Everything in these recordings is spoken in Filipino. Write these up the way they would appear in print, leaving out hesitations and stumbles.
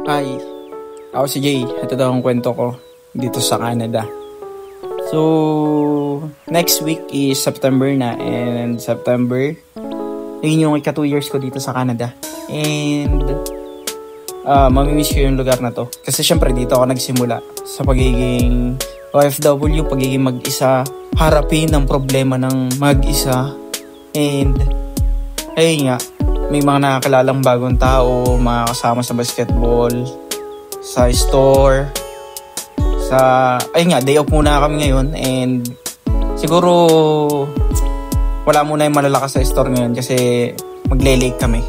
Hi, ako si Jay. Ito daw ang kwento ko dito sa Canada. So, next week is September na, and September, yun yung ika 2 years ko dito sa Canada. And, mamimiss ko yung lugar na to. Kasi syempre dito ako nagsimula sa pagiging OFW, pagiging mag-isa, harapin ang problema ng mag-isa. And, ayun nga, may mga nakakilalang bagong tao, mga kasama sa basketball, sa store, ayun nga, day off muna kami ngayon. And siguro wala muna yung malalakas sa store ngayon kasi magle-late kami.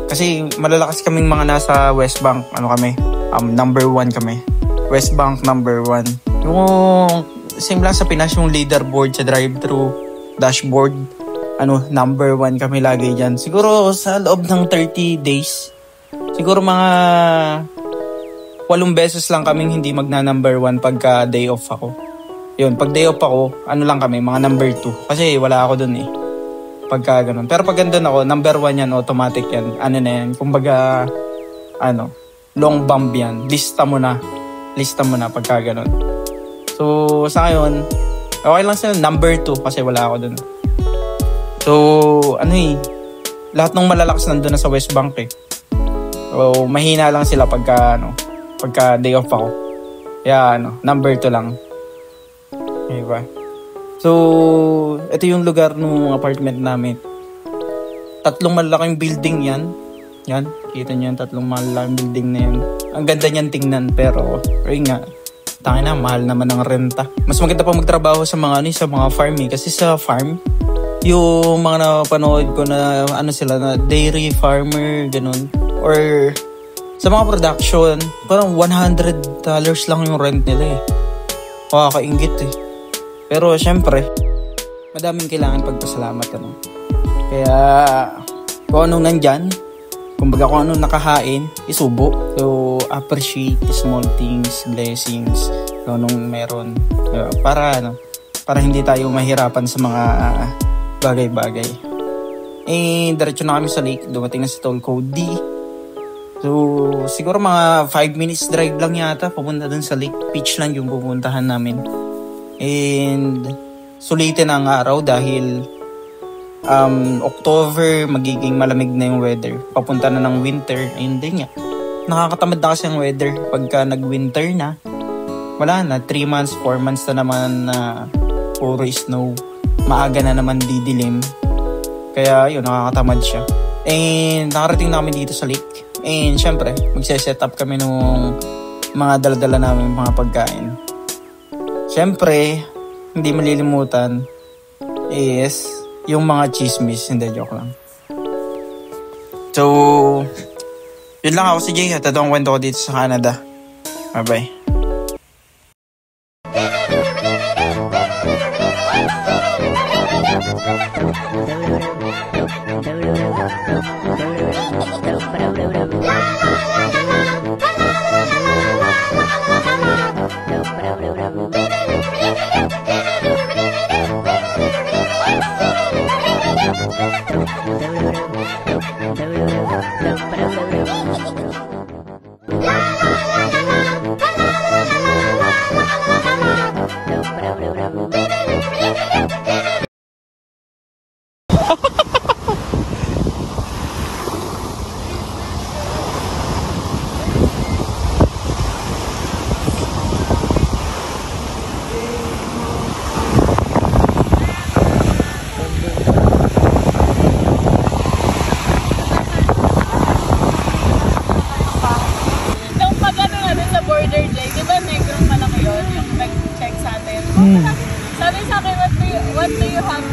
Kasi malalakas kaming mga nasa West Bank, number 1 kami. West Bank number 1. Yung same lang sa Pinas, yung leaderboard sa drive-thru dashboard. Number 1 kami lagi dyan. Siguro sa loob ng 30 days, siguro mga 8 beses lang kaming hindi magna-number 1 pagka day off ako. Yun, pag day off ako, lang kami, mga number 2. Kasi wala ako dun pagka ganun. Pero pag gandun ako, number 1 yan, automatic yan. Na yan, kumbaga, long bump yan. Lista mo na pagka ganun. So, sa ngayon, okay lang sila, number 2 kasi wala ako dun. So, lahat ng malalakas nandun na sa West Bank So, mahina lang sila pagka day off ako. Kaya, number 2 lang. Diba? So, ito yung lugar ng apartment namin. 3 malalaking building yan. Yan, kita nyo yung 3 malalaking building na yan. Ang ganda niyan tingnan, pero, nga, tangina, mahal naman ang renta. Mas maganda pa magtrabaho sa mga farm kasi sa farm, yung mga napanood ko na sila na dairy farmer, ganun, or sa mga production, parang $100 lang yung rent nila Makakaingit Pero syempre, madaming kailangan pagpasalamat Kaya kung anong nandyan, kumbaga kung anong nakahain, isubo. So appreciate the small things, blessings, kung anong meron, para hindi tayo mahirapan sa mga bagay-bagay. Diretso na kami sa lake. Dumating na sa Toll Code D. So, siguro mga 5 minutes drive lang yata papunta dun sa lake. Beach lang yung pupuntahan namin. And sulitin ang araw dahil October, magiging malamig na yung weather. Papunta na ng winter. And then nga, nakakatamad na kasi ang weather. Pagka nag-winter na, wala na. 3 months, 4 months na naman na puro snow. Maaga na naman didilim. Kaya yun, nakakatamad siya. And nakarating namin dito sa lake. And syempre, magse-set up kami nung mga daladala namin mga pagkain. Syempre, hindi malilimutan is yung mga chismis. Hindi, joke lang. So, yun lang ako si Jay. At ito ang kwento ko dito sa Canada. Bye-bye. Sabi sa akin, what do you have